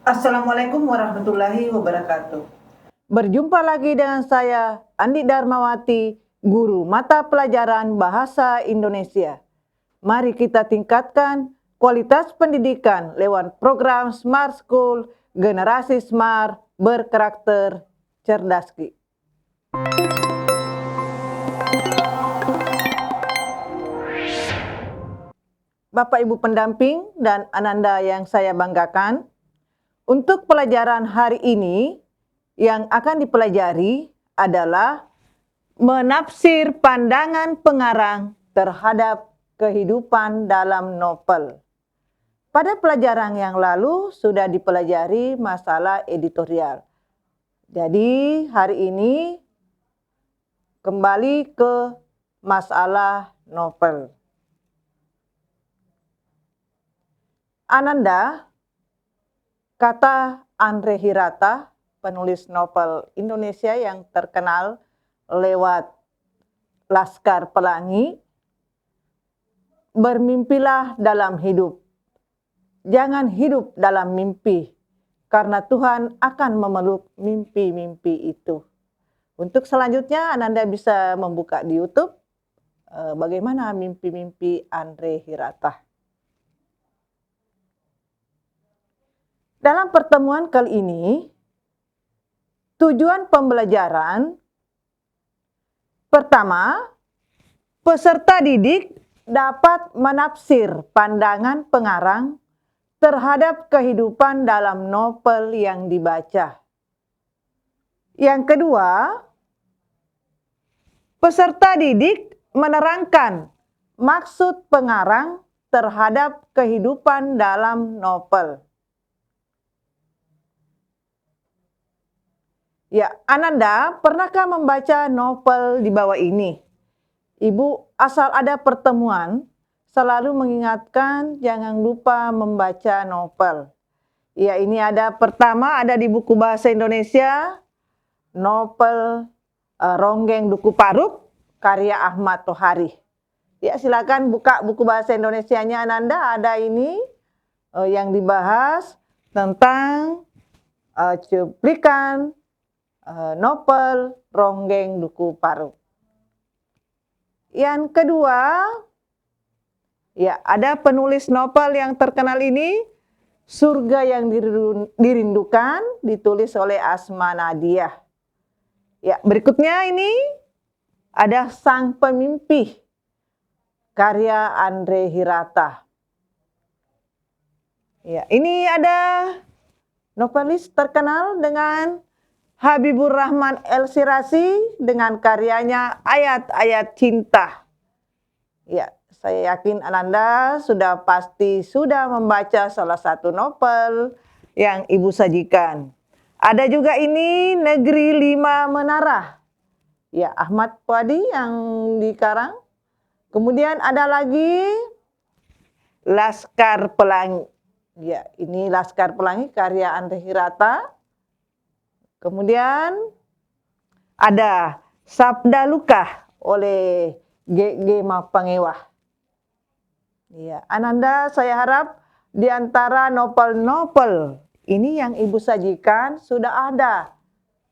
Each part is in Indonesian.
Assalamualaikum warahmatullahi wabarakatuh. Berjumpa lagi dengan saya, Andi Darmawati, guru mata pelajaran Bahasa Indonesia. Mari kita tingkatkan kualitas pendidikan lewat program Smart School, Generasi Smart, Berkarakter Cerdaski. Bapak Ibu pendamping dan Ananda yang saya banggakan, untuk pelajaran hari ini yang akan dipelajari adalah menafsir pandangan pengarang terhadap kehidupan dalam novel. Pada pelajaran yang lalu sudah dipelajari masalah editorial. Jadi hari ini kembali ke masalah novel. Ananda, kata Andre Hirata, penulis novel Indonesia yang terkenal lewat Laskar Pelangi, bermimpilah dalam hidup. Jangan hidup dalam mimpi, karena Tuhan akan memeluk mimpi-mimpi itu. Untuk selanjutnya, Ananda bisa membuka di YouTube bagaimana mimpi-mimpi Andre Hirata. Dalam pertemuan kali ini, tujuan pembelajaran pertama, peserta didik dapat menafsir pandangan pengarang terhadap kehidupan dalam novel yang dibaca. Yang kedua, peserta didik menerangkan maksud pengarang terhadap kehidupan dalam novel. Ya, Ananda, pernahkah membaca novel di bawah ini? Ibu asal ada pertemuan selalu mengingatkan jangan lupa membaca novel. Ya, ini ada pertama ada di buku bahasa Indonesia, novel Ronggeng Duku Paruk, karya Ahmad Tohari. Ya, silakan buka buku bahasa Indonesianya Ananda, ada ini yang dibahas tentang cuplikan novel Ronggeng Duku Paruk. Yang kedua, ya ada penulis novel yang terkenal ini, Surga yang Dirindukan, ditulis oleh Asma Nadia. Ya, berikutnya ini ada Sang Pemimpi, karya Andre Hirata. Ya, ini ada novelis terkenal dengan Habibur Rahman El-Shirazi dengan karyanya Ayat-Ayat Cinta. Ya, saya yakin Ananda pasti sudah membaca salah satu novel yang Ibu sajikan. Ada juga ini Negeri Lima Menara. Ya, Ahmad Puadi yang dikarang. Kemudian ada lagi Laskar Pelangi. Ya, ini Laskar Pelangi karya Andre Hirata. Kemudian ada Sabda Luka oleh G.G. Mapangewah. Ya, Ananda, saya harap di antara novel-novel ini yang Ibu sajikan sudah ada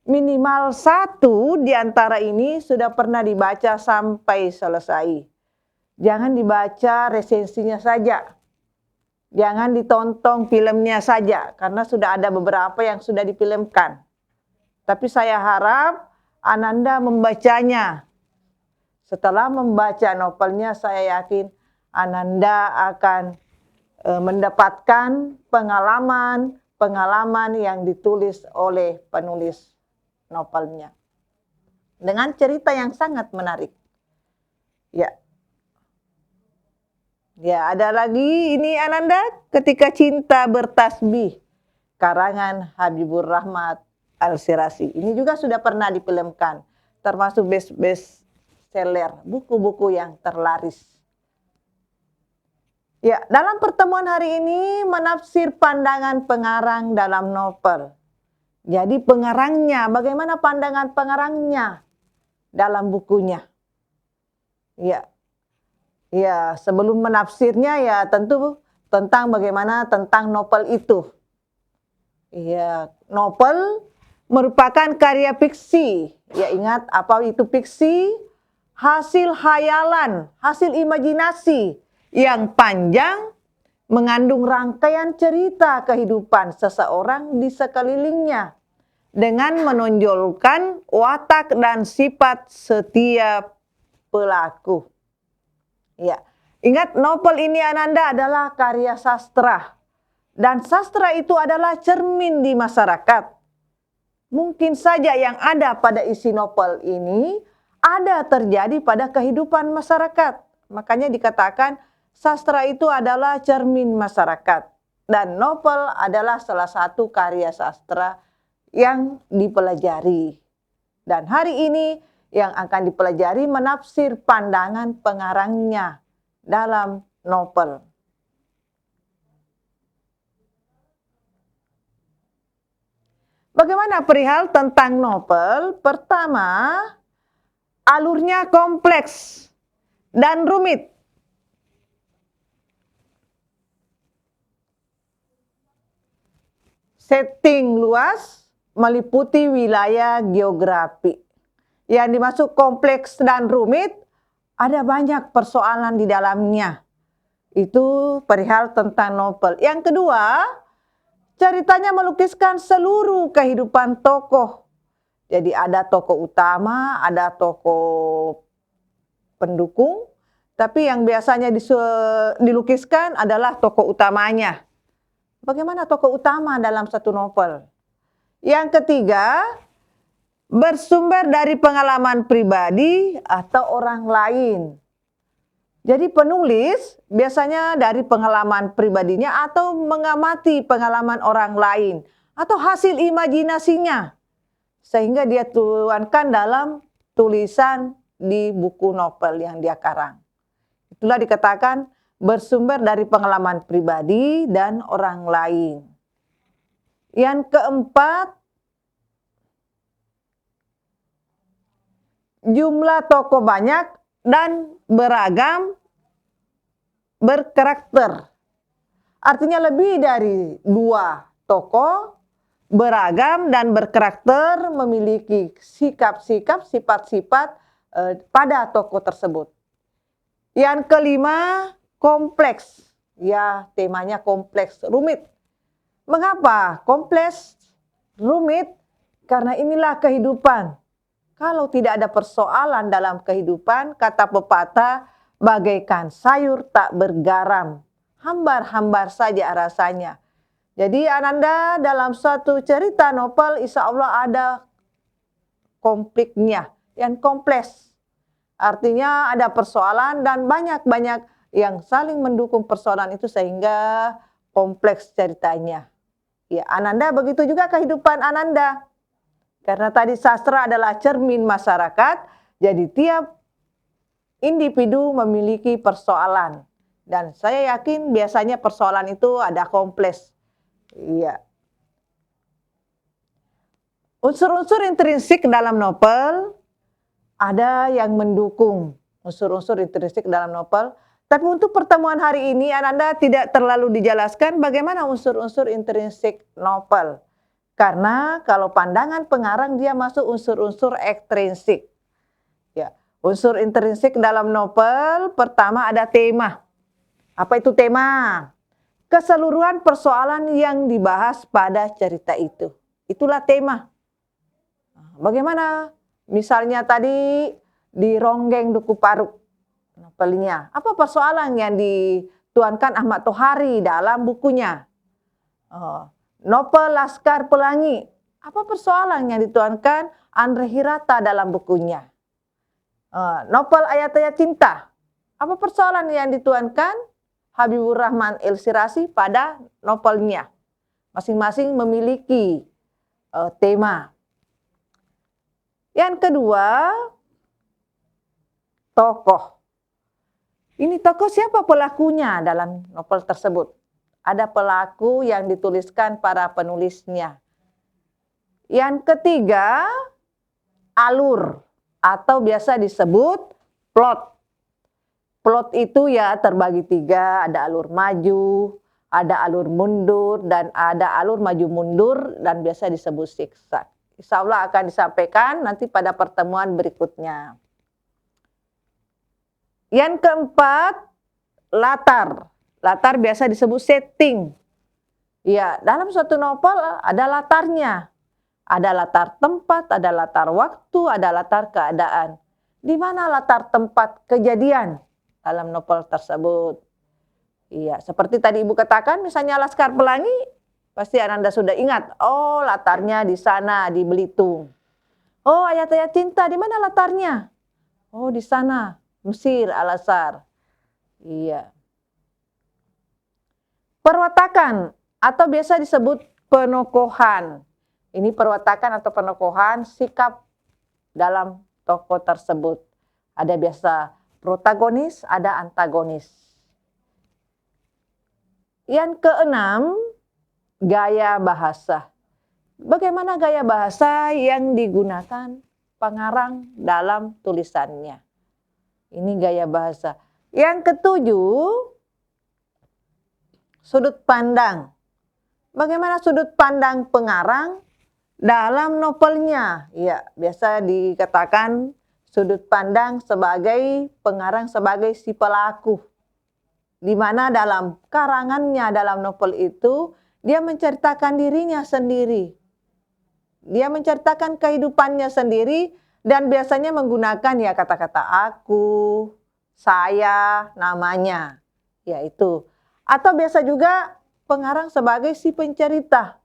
minimal satu di antara ini sudah pernah dibaca sampai selesai. Jangan dibaca resensinya saja. Jangan ditonton filmnya saja, karena sudah ada beberapa yang sudah difilmkan. Tapi saya harap Ananda membacanya. Setelah membaca novelnya, saya yakin Ananda akan mendapatkan pengalaman yang ditulis oleh penulis novelnya. Dengan cerita yang sangat menarik. Ya. Ya, ada lagi ini Ananda, Ketika Cinta Bertasbih, karangan Habibur Rahman El-Shirazi. Ini juga sudah pernah difilmkan, termasuk best seller, buku-buku yang terlaris. Ya, dalam pertemuan hari ini menafsir pandangan pengarang dalam novel. Jadi pengarangnya, bagaimana pandangan pengarangnya dalam bukunya. Ya, sebelum menafsirnya ya tentu tentang bagaimana tentang novel itu. Iya, novel merupakan karya fiksi. Ya ingat apa itu fiksi? Hasil hayalan, hasil imajinasi yang panjang mengandung rangkaian cerita kehidupan seseorang di sekelilingnya dengan menonjolkan watak dan sifat setiap pelaku. Ya, ingat novel ini Ananda adalah karya sastra. Dan sastra itu adalah cermin di masyarakat. Mungkin saja yang ada pada isi novel ini ada terjadi pada kehidupan masyarakat. Makanya dikatakan sastra itu adalah cermin masyarakat. Dan novel adalah salah satu karya sastra yang dipelajari. Dan hari ini yang akan dipelajari menafsir pandangan pengarangnya dalam novel. Bagaimana perihal tentang novel? Pertama, alurnya kompleks dan rumit. Setting luas meliputi wilayah geografi. Yang dimaksud kompleks dan rumit, ada banyak persoalan di dalamnya. Itu perihal tentang novel. Yang kedua, ceritanya melukiskan seluruh kehidupan tokoh. Jadi ada tokoh utama, ada tokoh pendukung, tapi yang biasanya dilukiskan adalah tokoh utamanya. Bagaimana tokoh utama dalam satu novel? Yang ketiga, bersumber dari pengalaman pribadi atau orang lain. Jadi penulis biasanya dari pengalaman pribadinya atau mengamati pengalaman orang lain atau hasil imajinasinya. Sehingga dia tuangkan dalam tulisan di buku novel yang dia karang. Itulah dikatakan bersumber dari pengalaman pribadi dan orang lain. Yang keempat, jumlah tokoh banyak dan beragam berkarakter. Artinya lebih dari 2 tokoh beragam dan berkarakter memiliki sikap-sikap, sifat-sifat pada tokoh tersebut. Yang kelima, kompleks. Ya, temanya kompleks, rumit. Mengapa kompleks, rumit? Karena inilah kehidupan. Kalau tidak ada persoalan dalam kehidupan, kata pepatah, bagaikan sayur tak bergaram, hambar-hambar saja rasanya. Jadi Ananda dalam suatu cerita novel insya Allah ada konfliknya yang kompleks. Artinya ada persoalan dan banyak-banyak yang saling mendukung persoalan itu sehingga kompleks ceritanya. Ya, Ananda begitu juga kehidupan Ananda. Karena tadi sastra adalah cermin masyarakat, jadi tiap individu memiliki persoalan. Dan saya yakin biasanya persoalan itu ada kompleks. Iya. Unsur-unsur intrinsik dalam novel ada yang mendukung unsur-unsur intrinsik dalam novel. Tapi untuk pertemuan hari ini Ananda tidak terlalu dijelaskan bagaimana unsur-unsur intrinsik novel. Karena kalau pandangan pengarang dia masuk unsur-unsur ekstrinsik. Ya, unsur intrinsik dalam novel pertama ada tema. Apa itu tema? Keseluruhan persoalan yang dibahas pada cerita itu. Itulah tema. Bagaimana? Misalnya tadi di Ronggeng Duku Paruk novelnya. Apa persoalan yang dituankan Ahmad Tohari dalam bukunya? Novel Laskar Pelangi. Apa persoalan yang dituankan Andre Hirata dalam bukunya? Novel Ayat-Ayat Cinta. Apa persoalan yang dituankan Habibur Rahman El Sirasi pada novelnya? Masing-masing memiliki tema. Yang kedua, tokoh. Ini tokoh siapa pelakunya dalam novel tersebut? Ada pelaku yang dituliskan para penulisnya. Yang ketiga, alur atau biasa disebut plot. Plot itu ya terbagi 3, ada alur maju, ada alur mundur dan ada alur maju mundur dan biasa disebut zigzag. Insya Allah akan disampaikan nanti pada pertemuan berikutnya. Yang keempat, latar. Latar biasa disebut setting. Ya, dalam suatu novel ada latarnya. Ada latar tempat, ada latar waktu, ada latar keadaan. Di mana latar tempat kejadian dalam novel tersebut? Iya, seperti tadi Ibu katakan, misalnya Laskar Pelangi, pasti Ananda sudah ingat. Oh, latarnya di sana, di Belitung. Oh, Ayat-Ayat Cinta, di mana latarnya? Oh, di sana, Mesir, Al-Azhar. Iya. Perwatakan, atau biasa disebut penokohan. Ini perwatakan atau penokohan sikap dalam tokoh tersebut. Ada biasa protagonis, ada antagonis. Yang keenam, gaya bahasa. Bagaimana gaya bahasa yang digunakan pengarang dalam tulisannya? Ini gaya bahasa. Yang ketujuh, sudut pandang. Bagaimana sudut pandang pengarang dalam novelnya? Ya, biasa dikatakan sudut pandang sebagai pengarang sebagai si pelaku. Di mana dalam karangannya dalam novel itu dia menceritakan dirinya sendiri. Dia menceritakan kehidupannya sendiri dan biasanya menggunakan ya kata-kata aku, saya, namanya. Yaitu. Atau biasa juga pengarang sebagai si pencerita.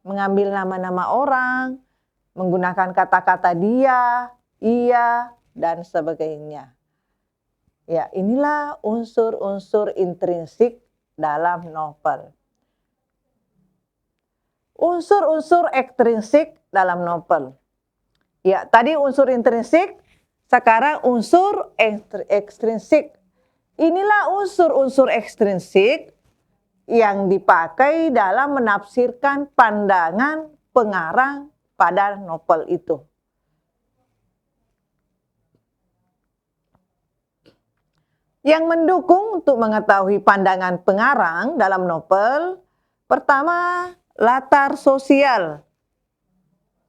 Mengambil nama-nama orang, menggunakan kata-kata dia, ia, dan sebagainya. Ya, inilah unsur-unsur intrinsik dalam novel. Unsur-unsur ekstrinsik dalam novel. Ya, tadi unsur intrinsik, sekarang unsur ekstrinsik. Inilah unsur-unsur ekstrinsik yang dipakai dalam menafsirkan pandangan pengarang pada novel itu. Yang mendukung untuk mengetahui pandangan pengarang dalam novel, pertama, latar sosial.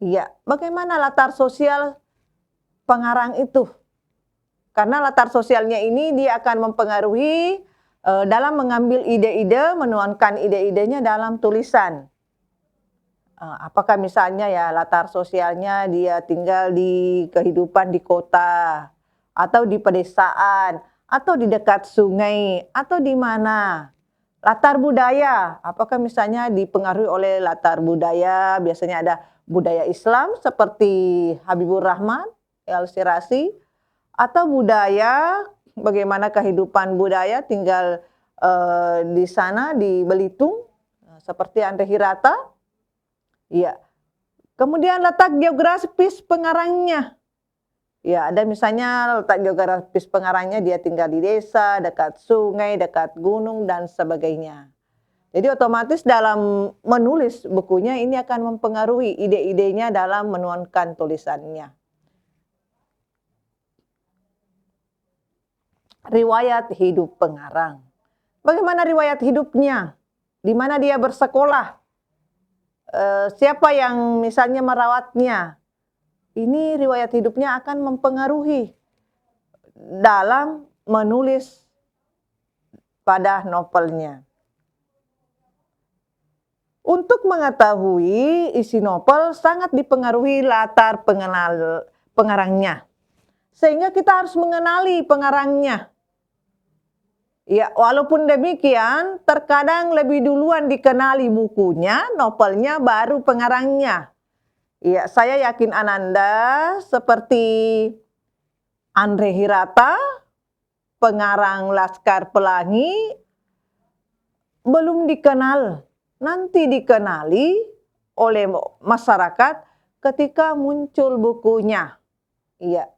Ya, bagaimana latar sosial pengarang itu? Karena latar sosialnya ini dia akan mempengaruhi dalam mengambil ide-ide, menuangkan ide-idenya dalam tulisan. Apakah misalnya ya latar sosialnya dia tinggal di kehidupan di kota, atau di pedesaan, atau di dekat sungai, atau di mana. Latar budaya, apakah misalnya dipengaruhi oleh latar budaya, biasanya ada budaya Islam seperti Habibur Rahman, El-Sirasi, atau budaya, bagaimana kehidupan budaya tinggal di sana, di Belitung, seperti Andre Hirata. Ya. Kemudian letak geografis pengarangnya. Ya, ada misalnya letak geografis pengarangnya dia tinggal di desa, dekat sungai, dekat gunung, dan sebagainya. Jadi otomatis dalam menulis bukunya ini akan mempengaruhi ide-idenya dalam menuangkan tulisannya. Riwayat hidup pengarang. Bagaimana riwayat hidupnya? Di mana dia bersekolah? Siapa yang misalnya merawatnya? Ini riwayat hidupnya akan mempengaruhi dalam menulis pada novelnya. Untuk mengetahui isi novel sangat dipengaruhi latar pengarangnya. Sehingga kita harus mengenali pengarangnya. Ya, walaupun demikian, terkadang lebih duluan dikenali bukunya, novelnya, baru pengarangnya. Ya, saya yakin Ananda seperti Andre Hirata, pengarang Laskar Pelangi, belum dikenal. Nanti dikenali oleh masyarakat ketika muncul bukunya. Iya.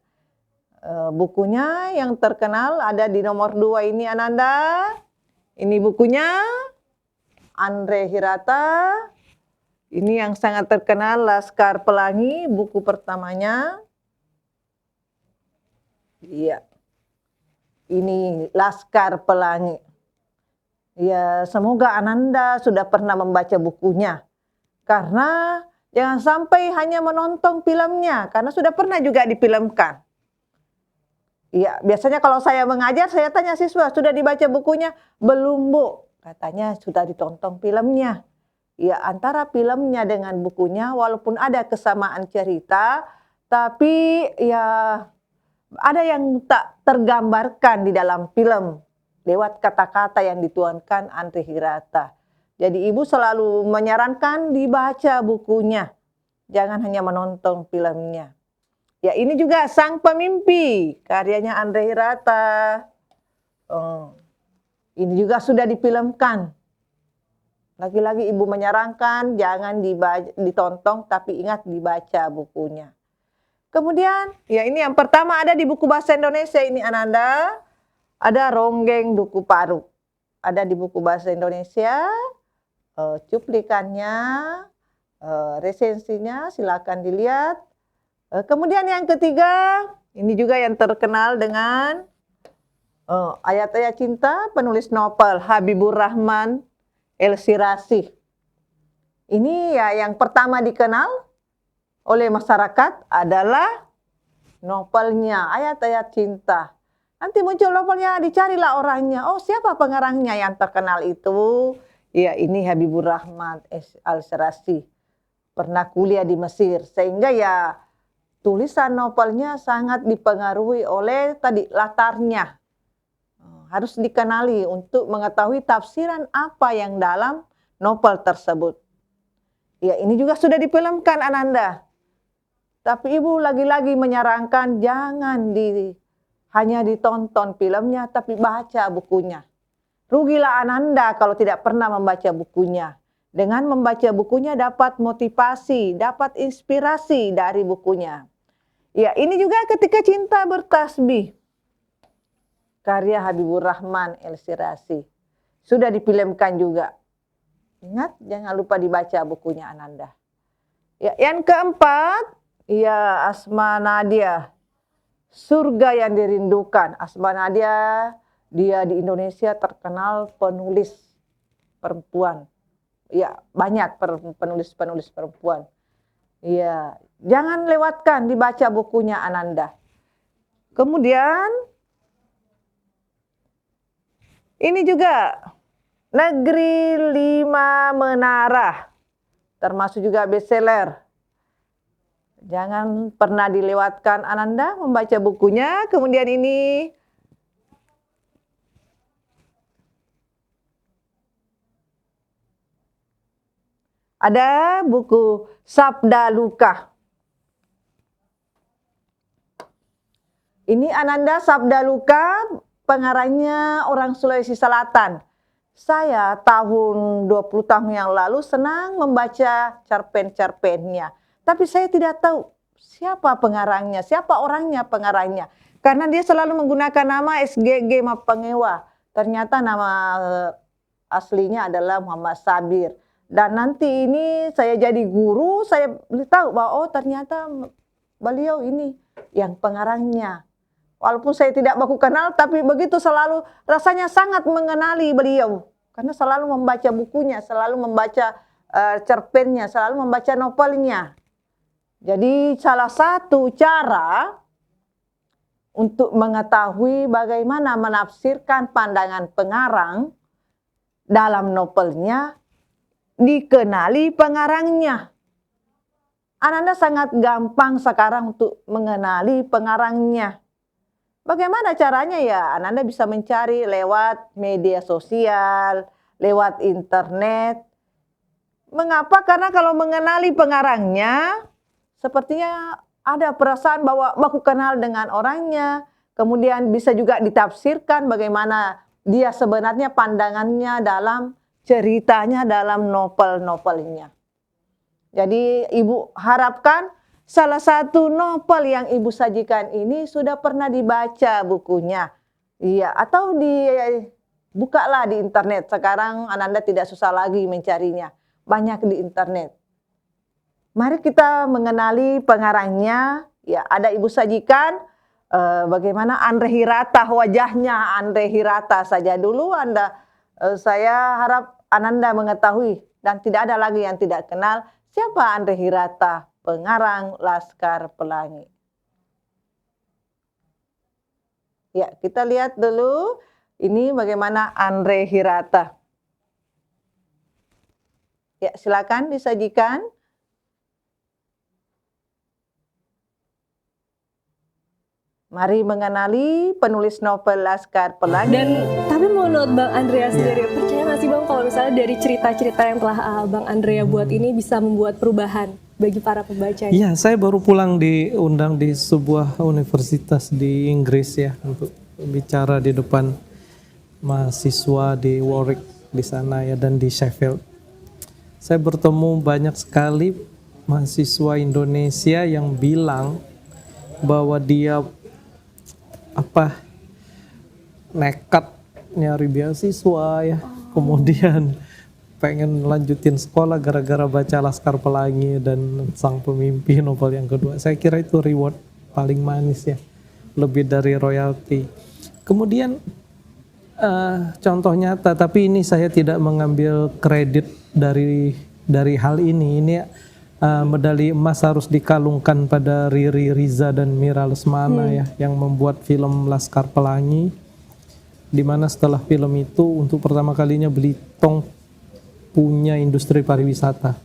Bukunya yang terkenal ada di nomor 2 ini Ananda. Ini bukunya Andre Hirata. Ini yang sangat terkenal, Laskar Pelangi, buku pertamanya. Iya. Ini Laskar Pelangi. Ya, semoga Ananda sudah pernah membaca bukunya. Karena jangan sampai hanya menonton filmnya, karena sudah pernah juga difilmkan. Iya, biasanya kalau saya mengajar, saya tanya siswa, "Sudah dibaca bukunya?" "Belum, Bu." Katanya sudah ditonton filmnya. Ya, antara filmnya dengan bukunya walaupun ada kesamaan cerita, tapi ya ada yang tak tergambarkan di dalam film lewat kata-kata yang dituangkan Andre Hirata. Jadi ibu selalu menyarankan dibaca bukunya, jangan hanya menonton filmnya. Ya, ini juga Sang Pemimpi, karyanya Andre Hirata. Ini juga sudah difilmkan. Lagi-lagi ibu menyarankan jangan ditonton, tapi ingat dibaca bukunya. Kemudian, ya ini yang pertama ada di buku bahasa Indonesia ini Ananda, ada Ronggeng Duku Paru. Ada di buku bahasa Indonesia, cuplikannya, resensinya silakan dilihat. Kemudian yang ketiga, ini juga yang terkenal dengan ayat-ayat cinta penulis novel Habibur Rahman El-Shirazi. Ini ya yang pertama dikenal oleh masyarakat adalah novelnya, ayat-ayat cinta. Nanti muncul novelnya, dicarilah orangnya. Oh, siapa pengarangnya yang terkenal itu? Ya, ini Habibur Rahman El-Shirazi. Pernah kuliah di Mesir, sehingga ya tulisan novelnya sangat dipengaruhi oleh tadi latarnya. Harus dikenali untuk mengetahui tafsiran apa yang dalam novel tersebut. Ya, ini juga sudah difilmkan Ananda. Tapi ibu lagi-lagi menyarankan jangan hanya ditonton filmnya, tapi baca bukunya. Rugilah Ananda kalau tidak pernah membaca bukunya. Dengan membaca bukunya dapat motivasi, dapat inspirasi dari bukunya. Ya, ini juga Ketika Cinta Bertasbih, karya Habibur Rahman El-Shirazi. Sudah difilmkan juga. Ingat, jangan lupa dibaca bukunya Ananda. Ya, yang keempat, ya Asma Nadia, Surga yang Dirindukan. Asma Nadia, dia di Indonesia terkenal penulis perempuan. Ya, banyak penulis-penulis perempuan. Ya, jangan lewatkan dibaca bukunya Ananda. Kemudian ini juga Negeri Lima Menara, termasuk juga bestseller. Jangan pernah dilewatkan Ananda membaca bukunya. Kemudian ini ada buku Sabda Luka. Ini Ananda Sabda Luka, pengarangnya orang Sulawesi Selatan. Saya tahun 20 tahun yang lalu senang membaca cerpen-cerpennya. Tapi saya tidak tahu siapa pengarangnya, siapa orangnya pengarangnya. Karena dia selalu menggunakan nama SGG Mapengewa. Ternyata nama aslinya adalah Muhammad Sabir. Dan nanti ini saya jadi guru, saya tahu bahwa oh ternyata beliau ini yang pengarangnya. Walaupun saya tidak baku kenal, tapi begitu selalu rasanya sangat mengenali beliau. Karena selalu membaca bukunya, selalu membaca cerpennya, selalu membaca novelnya. Jadi salah satu cara untuk mengetahui bagaimana menafsirkan pandangan pengarang dalam novelnya, dikenali pengarangnya. Ananda sangat gampang sekarang untuk mengenali pengarangnya. Bagaimana caranya ya? Ananda bisa mencari lewat media sosial, lewat internet. Mengapa? Karena kalau mengenali pengarangnya, sepertinya ada perasaan bahwa aku kenal dengan orangnya. Kemudian bisa juga ditafsirkan bagaimana dia sebenarnya pandangannya dalam ceritanya, dalam novel-novelnya. Jadi ibu harapkan salah satu novel yang ibu sajikan ini sudah pernah dibaca bukunya. Iya, atau bukalah di internet. Sekarang Ananda tidak susah lagi mencarinya. Banyak di internet. Mari kita mengenali pengarangnya. Ya, ada ibu sajikan bagaimana Andre Hirata, wajahnya Andre Hirata saja dulu Anda Saya harap Ananda mengetahui dan tidak ada lagi yang tidak kenal siapa Andre Hirata, pengarang Laskar Pelangi. Ya, kita lihat dulu ini bagaimana Andre Hirata. Ya, silakan disajikan. Mari mengenali penulis novel Laskar Pelangi. Dan tapi menurut Bang Andrea sendiri, percaya nggak sih Bang kalau misalnya dari cerita-cerita yang telah Bang Andrea buat ini bisa membuat perubahan bagi para pembacanya? Iya, saya baru pulang diundang di sebuah universitas di Inggris ya untuk bicara di depan mahasiswa di Warwick di sana ya dan di Sheffield. Saya bertemu banyak sekali mahasiswa Indonesia yang bilang bahwa dia nekat nyari beasiswa ya, kemudian pengen lanjutin sekolah gara-gara baca Laskar Pelangi dan Sang Pemimpi novel yang kedua. Saya kira itu reward paling manis ya, lebih dari royalti. Kemudian contoh nyata, tapi ini saya tidak mengambil kredit dari hal ini. Ini medali emas harus dikalungkan pada Riri Riza dan Mira Lesmana ya, yang membuat film Laskar Pelangi, di mana setelah film itu untuk pertama kalinya Belitung punya industri pariwisata.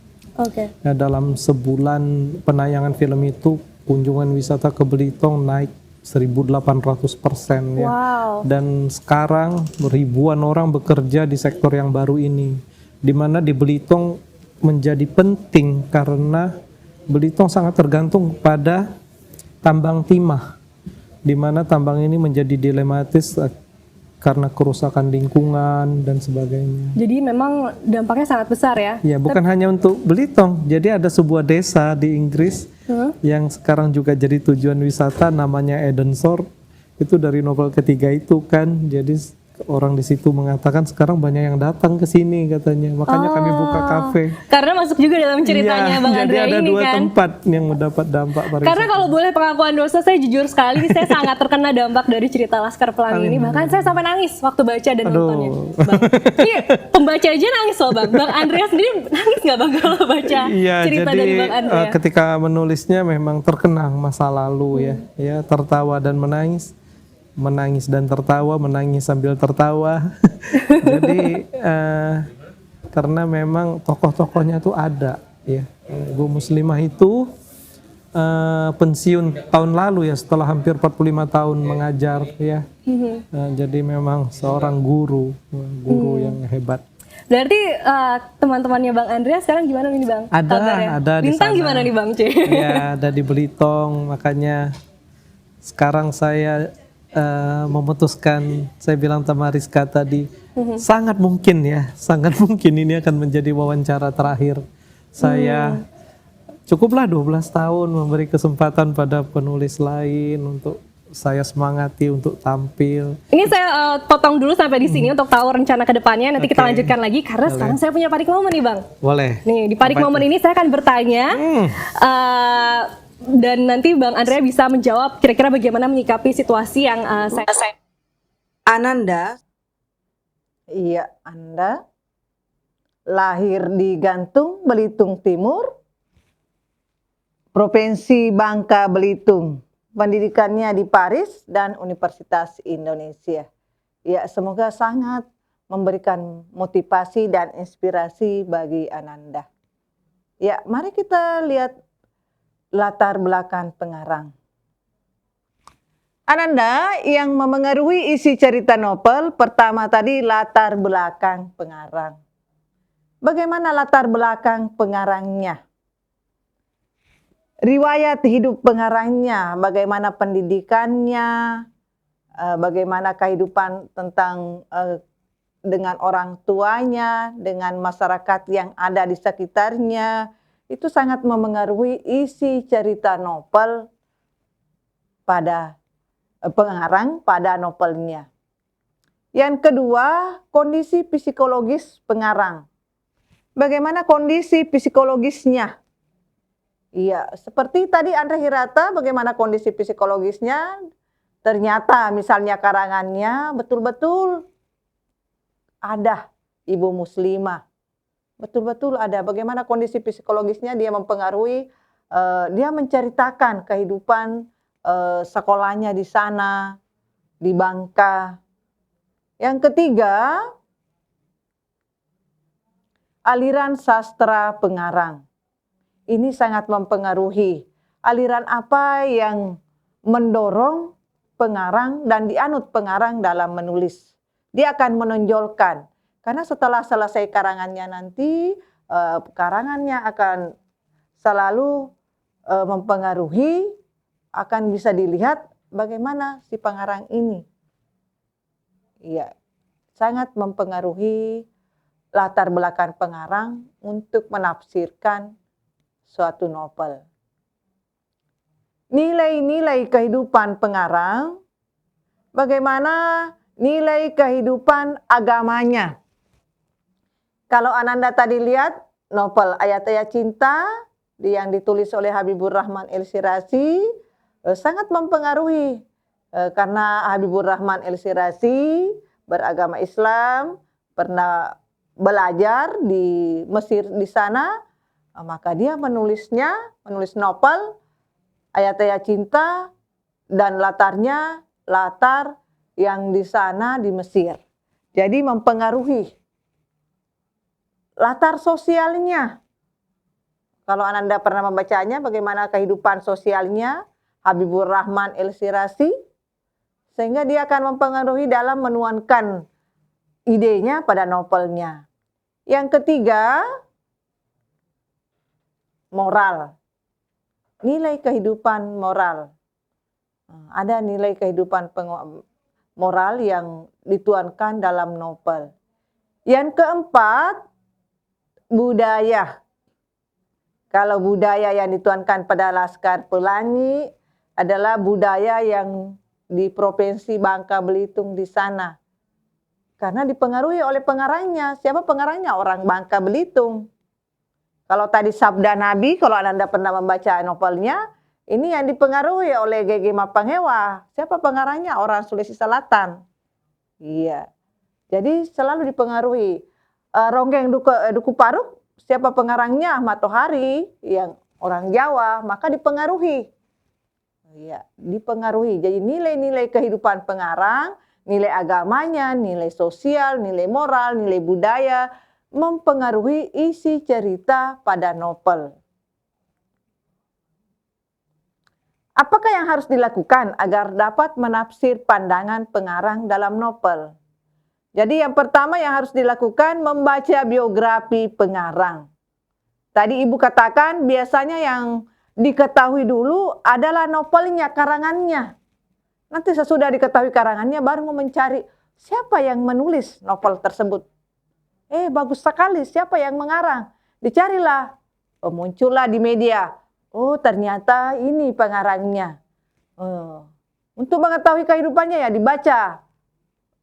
Ya, dalam sebulan penayangan film itu kunjungan wisata ke Belitung naik 1.800% ya. Wow. Dan sekarang ribuan orang bekerja di sektor yang baru ini, di mana di Belitung menjadi penting karena Belitung sangat tergantung pada tambang timah, di mana tambang ini menjadi dilematis karena kerusakan lingkungan dan sebagainya. Jadi memang dampaknya sangat besar ya? Ya, bukan hanya untuk Belitung. Jadi ada sebuah desa di Inggris yang sekarang juga jadi tujuan wisata, namanya Edensor. Itu dari novel ketiga itu kan. Jadi orang di situ mengatakan sekarang banyak yang datang ke sini katanya. Makanya kami buka kafe. Karena masuk juga dalam ceritanya Bang Andrea jadi ada ini dua kan. tempat yang mendapat dampak pariwisata. Karena kalau boleh pengakuan dosa, saya jujur sekali saya sangat terkena dampak dari cerita Laskar Pelangi ini. Bahkan saya sampai nangis waktu baca dan nontonnya. Bang. Ini pembaca aja nangis loh Bang. Bang Andrea sendiri nangis nggak Bang kalau baca cerita jadi, dari Bang Andrea? Ketika menulisnya memang terkenang masa lalu ya tertawa dan menangis. Menangis dan tertawa, menangis sambil tertawa. Jadi karena memang tokoh-tokohnya tuh ada ya. Bu Muslimah itu pensiun tahun lalu ya, setelah hampir 45 tahun mengajar ya. Jadi memang seorang guru yang hebat. Berarti teman-temannya Bang Andrea sekarang gimana nih Bang? Ada di Bintang sana. gimana nih Bang C? Ya, ada di Belitung, makanya sekarang saya memutuskan, saya bilang sama Rizka tadi, sangat mungkin ini akan menjadi wawancara terakhir saya. Cukuplah 12 tahun memberi kesempatan pada penulis lain untuk saya semangati untuk tampil. Ini saya potong dulu sampai di sini untuk tahu rencana ke depannya. Nanti kita lanjutkan lagi karena sekarang saya punya parik momen nih Bang. Boleh. Nih di parik momen ini saya akan bertanya dan nanti Bang Andrea bisa menjawab kira-kira bagaimana menyikapi situasi yang saya. Ananda. Iya, Anda lahir di Gantung, Belitung Timur, Provinsi Bangka Belitung. Pendidikannya di Paris dan Universitas Indonesia. Ya, semoga sangat memberikan motivasi dan inspirasi bagi Ananda. Ya, mari kita lihat latar belakang pengarang. Ananda yang memengaruhi isi cerita novel pertama tadi latar belakang pengarang. Bagaimana latar belakang pengarangnya? Riwayat hidup pengarangnya, bagaimana pendidikannya, bagaimana kehidupan tentang dengan orang tuanya, dengan masyarakat yang ada di sekitarnya. Itu sangat memengaruhi isi cerita novel pada pengarang pada novelnya. Yang kedua, kondisi psikologis pengarang. Bagaimana kondisi psikologisnya? Iya, seperti tadi Andre Hirata, bagaimana kondisi psikologisnya? Ternyata misalnya karangannya betul-betul ada ibu muslimah. Betul-betul ada. Bagaimana kondisi psikologisnya dia mempengaruhi, dia menceritakan kehidupan sekolahnya di sana, di Bangka. Yang ketiga, aliran sastra pengarang. Ini sangat mempengaruhi. Aliran apa yang mendorong pengarang dan dianut pengarang dalam menulis. Dia akan menonjolkan. Karena setelah selesai karangannya nanti, karangannya akan selalu mempengaruhi, akan bisa dilihat bagaimana si pengarang ini. Iya, sangat mempengaruhi latar belakang pengarang untuk menafsirkan suatu novel. Nilai-nilai kehidupan pengarang, bagaimana nilai kehidupan agamanya. Kalau Ananda tadi lihat novel Ayat-Ayat Cinta yang ditulis oleh Habibur Rahman El-Shirazi, sangat mempengaruhi karena Habibur Rahman El-Shirazi beragama Islam, pernah belajar di Mesir di sana, maka dia menulis novel Ayat-Ayat Cinta dan latarnya latar yang di sana di Mesir. Jadi mempengaruhi latar sosialnya. Kalau Ananda pernah membacanya, bagaimana kehidupan sosialnya Habibur Rahman El-Shirazi, sehingga dia akan mempengaruhi dalam menuangkan idenya pada novelnya. Yang ketiga, moral. Nilai kehidupan moral. Ada nilai kehidupan moral yang dituangkan dalam novel. Yang keempat, budaya. Kalau budaya yang dituangkan pada Laskar Pelangi adalah budaya yang di Provinsi Bangka Belitung di sana. Karena dipengaruhi oleh pengarangnya. Siapa pengarangnya? Orang Bangka Belitung. Kalau tadi Sabda Nabi, kalau Ananda pernah membaca novelnya, ini yang dipengaruhi oleh G.G. Mapanghewa. Siapa pengarangnya? Orang Sulawesi Selatan. Iya. Jadi selalu dipengaruhi. Ronggeng Duku Paruk, siapa pengarangnya? Ahmad Tohari, yang orang Jawa, maka dipengaruhi. Iya, dipengaruhi. Jadi nilai-nilai kehidupan pengarang, nilai agamanya, nilai sosial, nilai moral, nilai budaya, mempengaruhi isi cerita pada novel. Apakah yang harus dilakukan agar dapat menafsir pandangan pengarang dalam novel? Jadi yang pertama yang harus dilakukan membaca biografi pengarang. Tadi Ibu katakan biasanya yang diketahui dulu adalah novelnya, karangannya. Nanti sesudah diketahui karangannya baru mau mencari siapa yang menulis novel tersebut. Bagus sekali, siapa yang mengarang? Dicarilah, muncullah di media. Oh ternyata ini pengarangnya. Untuk mengetahui kehidupannya ya dibaca.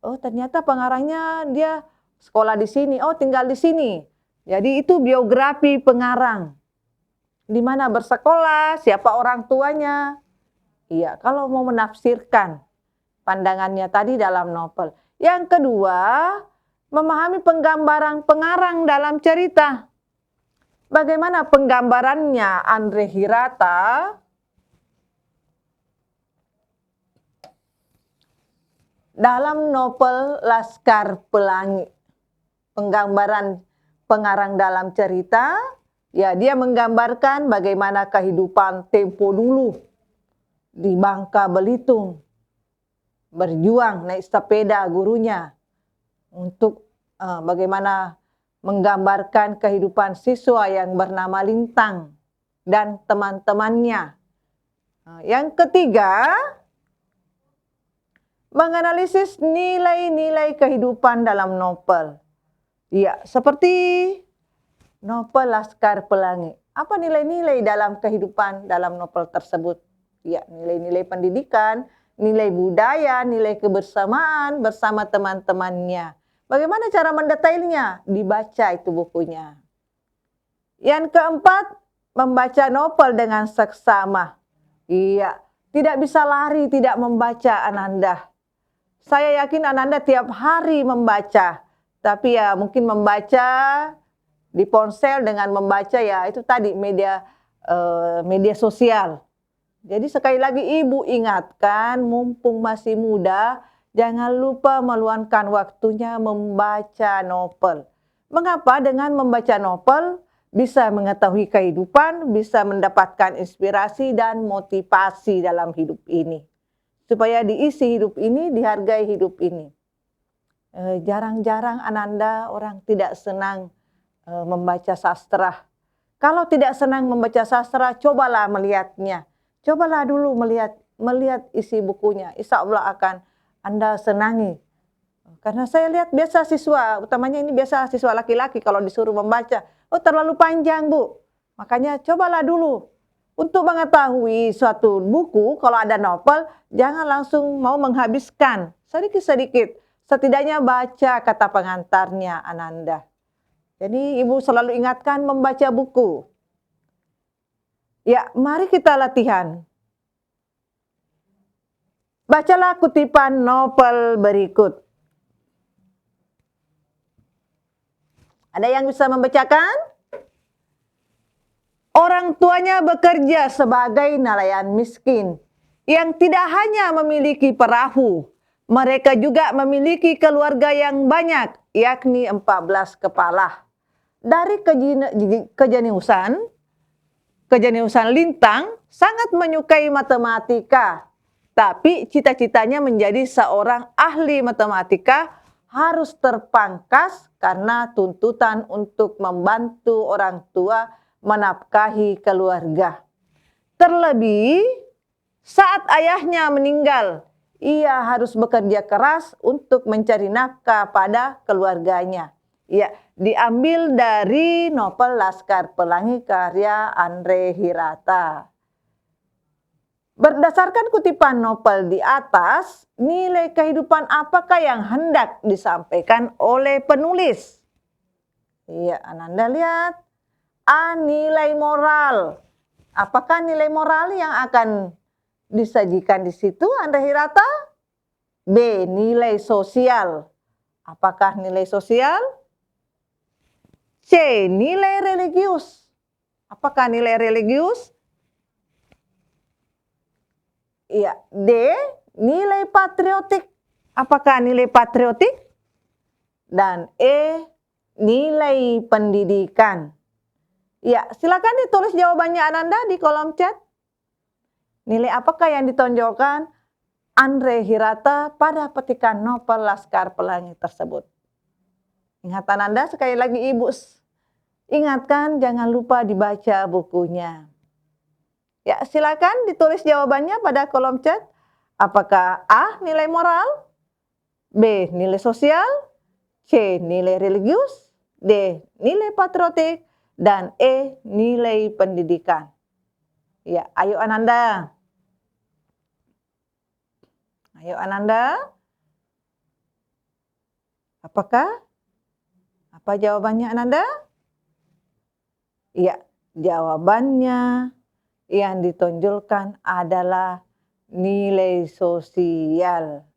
Oh ternyata pengarangnya dia sekolah di sini, oh tinggal di sini. Jadi itu biografi pengarang. Di mana bersekolah, siapa orang tuanya. Iya, kalau mau menafsirkan pandangannya tadi dalam novel. Yang kedua, memahami penggambaran pengarang dalam cerita. Bagaimana penggambarannya Andre Hirata dalam novel Laskar Pelangi. Penggambaran pengarang dalam cerita, ya dia menggambarkan bagaimana kehidupan tempo dulu di Bangka Belitung. Berjuang naik sepeda gurunya untuk bagaimana menggambarkan kehidupan siswa yang bernama Lintang dan teman-temannya. Yang ketiga, menganalisis nilai-nilai kehidupan dalam novel. Ya, seperti novel Laskar Pelangi. Apa nilai-nilai dalam kehidupan dalam novel tersebut? Ya, nilai-nilai pendidikan, nilai budaya, nilai kebersamaan bersama teman-temannya. Bagaimana cara mendetailnya? Dibaca itu bukunya. Yang keempat, membaca novel dengan seksama. Iya, tidak bisa lari tidak membaca Ananda. Saya yakin Ananda tiap hari membaca. Tapi ya mungkin membaca di ponsel dengan membaca ya itu tadi media sosial. Jadi sekali lagi ibu ingatkan mumpung masih muda jangan lupa meluangkan waktunya membaca novel. Mengapa? Dengan membaca novel bisa mengetahui kehidupan, bisa mendapatkan inspirasi dan motivasi dalam hidup ini. Supaya diisi hidup ini, dihargai hidup ini. Jarang-jarang Ananda orang tidak senang membaca sastra. Kalau tidak senang membaca sastra, cobalah melihatnya. Cobalah dulu melihat isi bukunya. Insya Allah akan Anda senangi. Karena saya lihat biasa siswa, utamanya ini biasa siswa laki-laki kalau disuruh membaca, oh terlalu panjang Bu. Makanya cobalah dulu. Untuk mengetahui suatu buku, kalau ada novel, jangan langsung mau menghabiskan. Sedikit-sedikit. Setidaknya baca kata pengantarnya Ananda. Jadi ibu selalu ingatkan membaca buku. Ya, mari kita latihan. Bacalah kutipan novel berikut. Ada yang bisa membacakan? Orang tuanya bekerja sebagai nelayan miskin yang tidak hanya memiliki perahu, mereka juga memiliki keluarga yang banyak, yakni 14 kepala. Dari kejeniusan Lintang sangat menyukai matematika, tapi cita-citanya menjadi seorang ahli matematika harus terpangkas karena tuntutan untuk membantu orang tua menafkahi keluarga. Terlebih saat ayahnya meninggal, ia harus bekerja keras untuk mencari nafkah pada keluarganya. Ya, diambil dari novel Laskar Pelangi karya Andre Hirata. Berdasarkan kutipan novel di atas, nilai kehidupan apakah yang hendak disampaikan oleh penulis? Iya, Ananda lihat. A. Nilai moral. Apakah nilai moral yang akan disajikan di situ, Andre Hirata? B. Nilai sosial. Apakah nilai sosial? C. Nilai religius. Apakah nilai religius? Iya. D. Nilai patriotik. Apakah nilai patriotik? Dan E. Nilai pendidikan. Ya, silakan ditulis jawabannya Ananda di kolom chat. Nilai apakah yang ditonjolkan Andre Hirata pada petikan novel Laskar Pelangi tersebut? Ingatan Anda sekali lagi Ibu ingatkan jangan lupa dibaca bukunya. Ya, silakan ditulis jawabannya pada kolom chat. Apakah A. Nilai moral? B. Nilai sosial? C. Nilai religius? D. Nilai patriotik? Dan E. Nilai pendidikan. Ya, ayo Ananda. Ayo Ananda. Apakah? Apa jawabannya Ananda? Iya, jawabannya yang ditonjolkan adalah nilai sosial.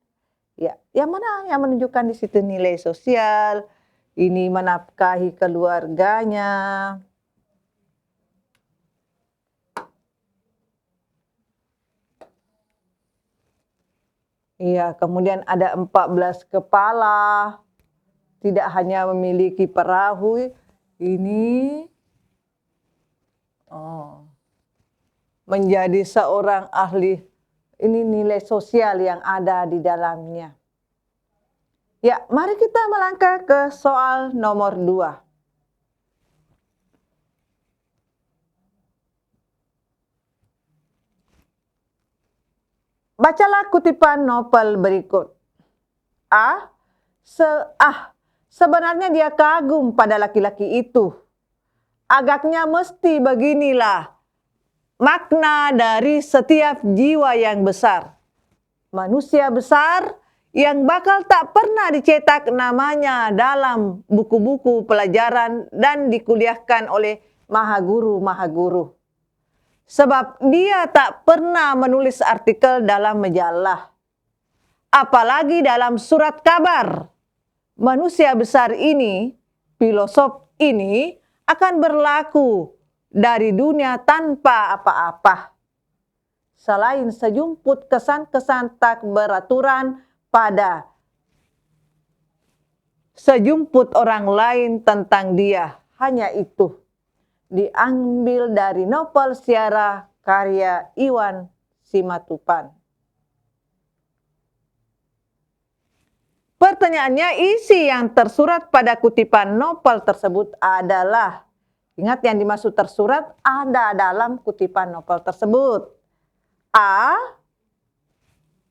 Ya, yang mana yang menunjukkan di situ nilai sosial? Ini menafkahi keluarganya. Iya, kemudian ada 14 kepala. Tidak hanya memiliki perahu, ini menjadi seorang ahli. Ini nilai sosial yang ada di dalamnya. Ya, mari kita melangkah ke soal nomor 2. Bacalah kutipan novel berikut. A. Sebenarnya dia kagum pada laki-laki itu. Agaknya mesti beginilah makna dari setiap jiwa yang besar. Manusia besar yang bakal tak pernah dicetak namanya dalam buku-buku pelajaran dan dikuliahkan oleh mahaguru-mahaguru. Sebab dia tak pernah menulis artikel dalam majalah. Apalagi dalam surat kabar. manusia besar ini, filosof ini akan berlaku dari dunia tanpa apa-apa, selain sejumput kesan-kesan tak beraturan pada sejumput orang lain tentang dia. Hanya itu diambil dari novel Siara karya Iwan Simatupan. Pertanyaannya, isi yang tersurat pada kutipan novel tersebut adalah, ingat yang dimaksud tersurat ada dalam kutipan novel tersebut. A.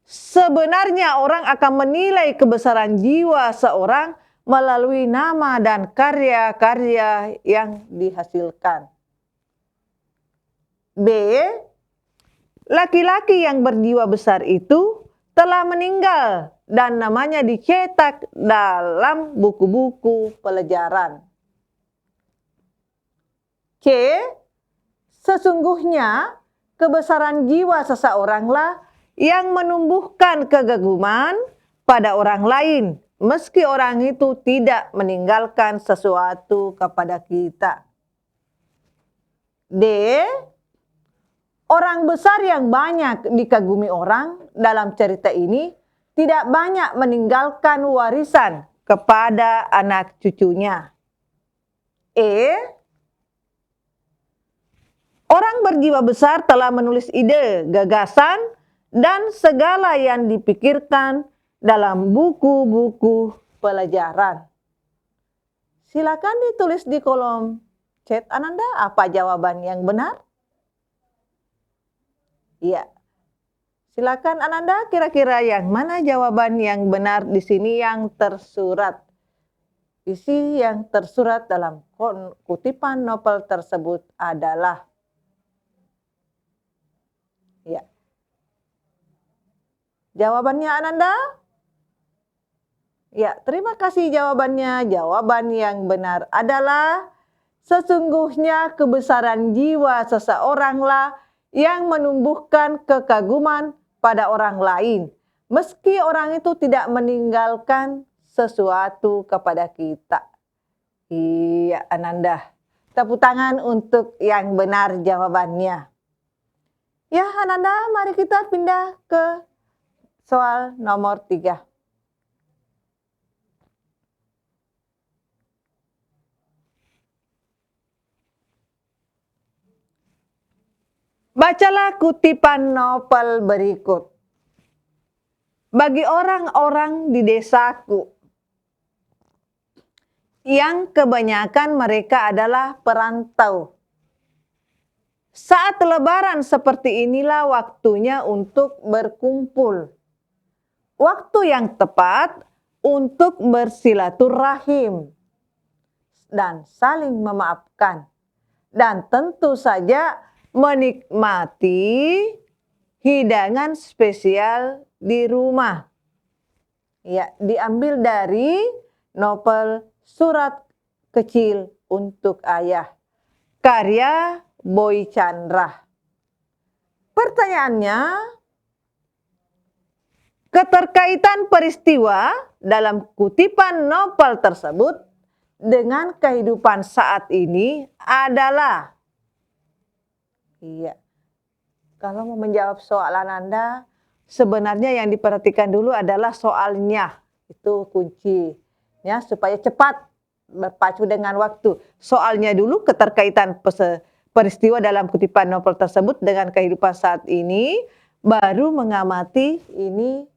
Sebenarnya orang akan menilai kebesaran jiwa seorang melalui nama dan karya-karya yang dihasilkan. B. Laki-laki yang berjiwa besar itu telah meninggal dan namanya dicetak dalam buku-buku pelajaran. C. Sesungguhnya kebesaran jiwa seseoranglah yang menumbuhkan kegaguman pada orang lain, meski orang itu tidak meninggalkan sesuatu kepada kita. D. Orang besar yang banyak dikagumi orang dalam cerita ini tidak banyak meninggalkan warisan kepada anak cucunya. E. Orang berjiwa besar telah menulis ide, gagasan, dan segala yang dipikirkan dalam buku-buku pelajaran. Silakan ditulis di kolom chat Ananda apa jawaban yang benar. Iya. Silakan Ananda, kira-kira yang mana jawaban yang benar di sini yang tersurat. Isi yang tersurat dalam kutipan novel tersebut adalah, ya. Jawabannya Ananda? Ya, terima kasih jawabannya. Jawaban yang benar adalah sesungguhnya kebesaran jiwa seseoranglah yang menumbuhkan kekaguman pada orang lain, meski orang itu tidak meninggalkan sesuatu kepada kita. Iya, Ananda. Tepuk tangan untuk yang benar jawabannya. Ya, Ananda, mari kita pindah ke soal nomor 3. Bacalah kutipan novel berikut. Bagi orang-orang di desaku, yang kebanyakan mereka adalah perantau, saat lebaran seperti inilah waktunya untuk berkumpul. Waktu yang tepat untuk bersilaturahim dan saling memaafkan. Dan tentu saja menikmati hidangan spesial di rumah. Ya, diambil dari novel Surat Kecil untuk Ayah, karya Boy Chandra. Pertanyaannya, keterkaitan peristiwa dalam kutipan novel tersebut dengan kehidupan saat ini adalah, iya, kalau mau menjawab soalan Anda, sebenarnya yang diperhatikan dulu adalah soalnya. Itu kuncinya supaya cepat berpacu dengan waktu. Soalnya dulu, keterkaitan peristiwa dalam kutipan novel tersebut dengan kehidupan saat ini, baru mengamati ini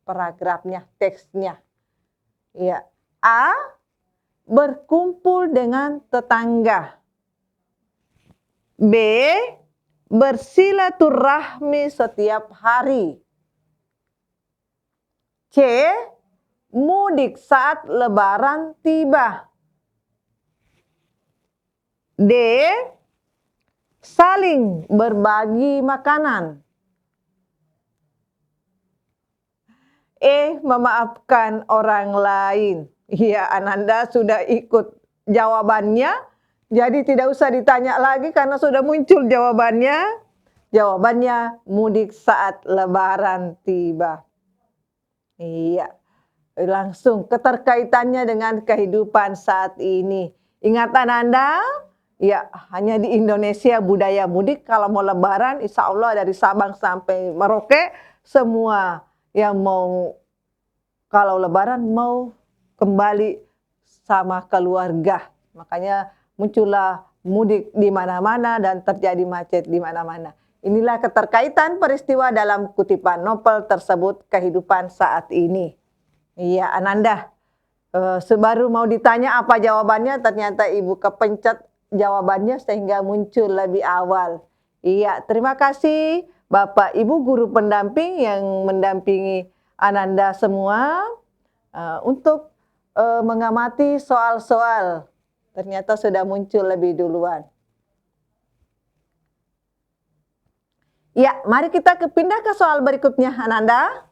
paragrafnya, teksnya. Ya. A. Berkumpul dengan tetangga. B. Bersilaturahmi setiap hari. C. Mudik saat lebaran tiba. D. Saling berbagi makanan. E. Memaafkan orang lain. Iya, Ananda sudah ikut jawabannya. Jadi tidak usah ditanya lagi karena sudah muncul jawabannya. Jawabannya mudik saat lebaran tiba. Iya. langsung keterkaitannya dengan kehidupan saat ini. Ingatan Anda, ya hanya di Indonesia budaya mudik kalau mau lebaran insya Allah dari Sabang sampai Merauke semua yang mau kalau lebaran mau kembali sama keluarga. Makanya muncullah mudik di mana-mana dan terjadi macet di mana-mana. Inilah keterkaitan peristiwa dalam kutipan novel tersebut kehidupan saat ini. Iya, Ananda. Sebaru mau ditanya apa jawabannya, ternyata Ibu kepencet jawabannya sehingga muncul lebih awal. Iya, terima kasih Bapak Ibu guru pendamping yang mendampingi Ananda semua untuk mengamati soal-soal. Ternyata sudah muncul lebih duluan. Ya, mari kita pindah ke soal berikutnya, Ananda.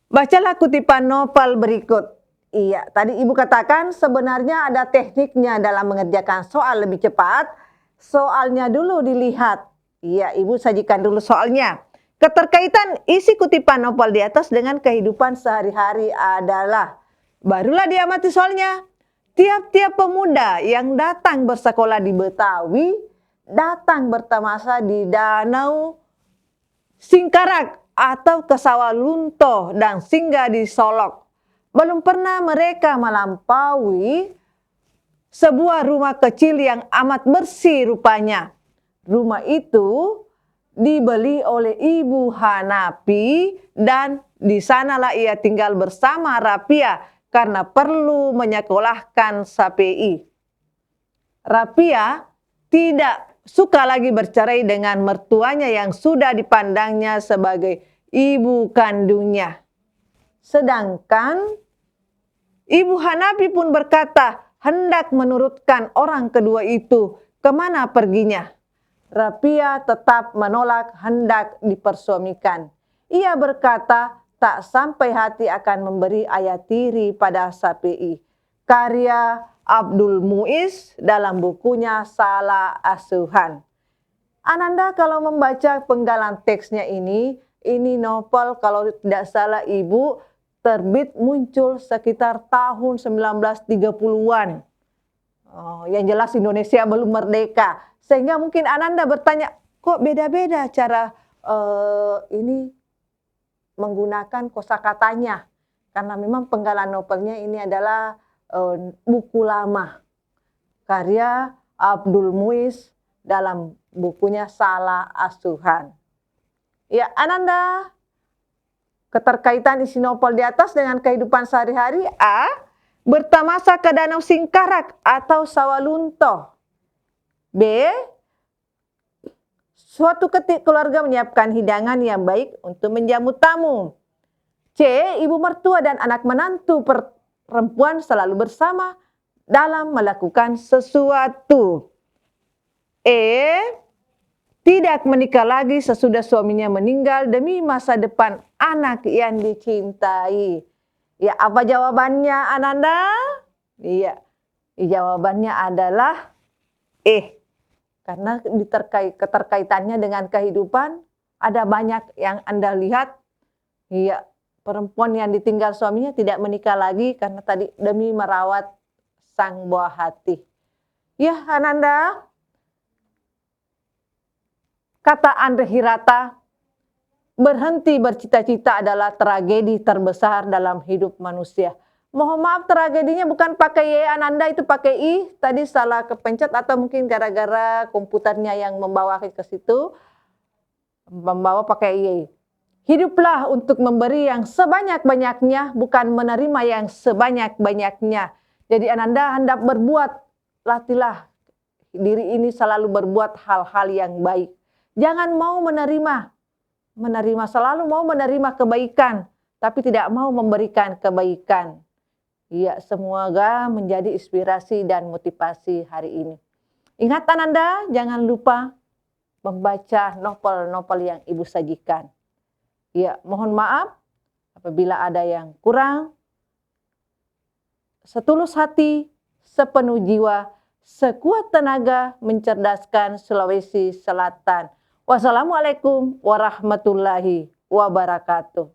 Bacalah kutipan novel berikut. Iya, tadi Ibu katakan sebenarnya ada tekniknya dalam mengerjakan soal lebih cepat. Soalnya dulu dilihat. Iya, Ibu sajikan dulu soalnya. Keterkaitan isi kutipan novel di atas dengan kehidupan sehari-hari adalah, barulah diamati soalnya. Tiap-tiap pemuda yang datang bersekolah di Betawi, datang bertamasa di Danau Singkarak atau ke Sawah Lunto dan singgah di Solok. Belum pernah mereka melampaui sebuah rumah kecil yang amat bersih rupanya. Rumah itu dibeli oleh Ibu Hanapi dan di sanalah ia tinggal bersama Rapia karena perlu menyekolahkan Sapei. Rapia tidak suka lagi bercerai dengan mertuanya yang sudah dipandangnya sebagai ibu kandungnya. Sedangkan Ibu Hanapi pun berkata hendak menurutkan orang kedua itu kemana perginya. Rapia tetap menolak hendak dipersuamikan. Ia berkata tak sampai hati akan memberi ayat tiri pada Sapei. Karya Abdul Muiz dalam bukunya Salah Asuhan. Ananda kalau membaca penggalan teksnya ini novel kalau tidak salah Ibu terbit muncul sekitar tahun 1930-an. Yang jelas Indonesia belum merdeka. Sehingga mungkin Ananda bertanya, kok beda-beda cara ini menggunakan kosakatanya. Karena memang penggalan novelnya ini adalah buku lama. Karya Abdul Muiz dalam bukunya Salah Asuhan. Ya, Ananda, keterkaitan isi novel di atas dengan kehidupan sehari-hari. A. Bertamasa ke Danau Singkarak atau Sawah Lunto. B. Suatu ketika keluarga menyiapkan hidangan yang baik untuk menjamu tamu. C. Ibu mertua dan anak menantu perempuan selalu bersama dalam melakukan sesuatu. E. Tidak menikah lagi sesudah suaminya meninggal demi masa depan anak yang dicintai. Ya, apa jawabannya Ananda? Iya, jawabannya adalah E. Karena keterkaitannya dengan kehidupan ada banyak yang Anda lihat. Iya, perempuan yang ditinggal suaminya tidak menikah lagi karena tadi demi merawat sang buah hati. Ya, Ananda. Kata Andre Hirata, berhenti bercita-cita adalah tragedi terbesar dalam hidup manusia. Mohon maaf tragedinya bukan pakai Y Ananda, itu pakai I. Tadi salah kepencet atau mungkin gara-gara komputernya yang membawa ke situ. Membawa pakai Y. Hiduplah untuk memberi yang sebanyak-banyaknya, bukan menerima yang sebanyak-banyaknya. Jadi Ananda hendak berbuat, latihlah diri ini selalu berbuat hal-hal yang baik. Jangan mau menerima selalu mau menerima kebaikan, tapi tidak mau memberikan kebaikan. Ya, semoga menjadi inspirasi dan motivasi hari ini. Ingat Ananda, jangan lupa membaca novel-novel yang Ibu sajikan. Ya, mohon maaf apabila ada yang kurang. Setulus hati, sepenuh jiwa, sekuat tenaga mencerdaskan Sulawesi Selatan. Wassalamualaikum warahmatullahi wabarakatuh.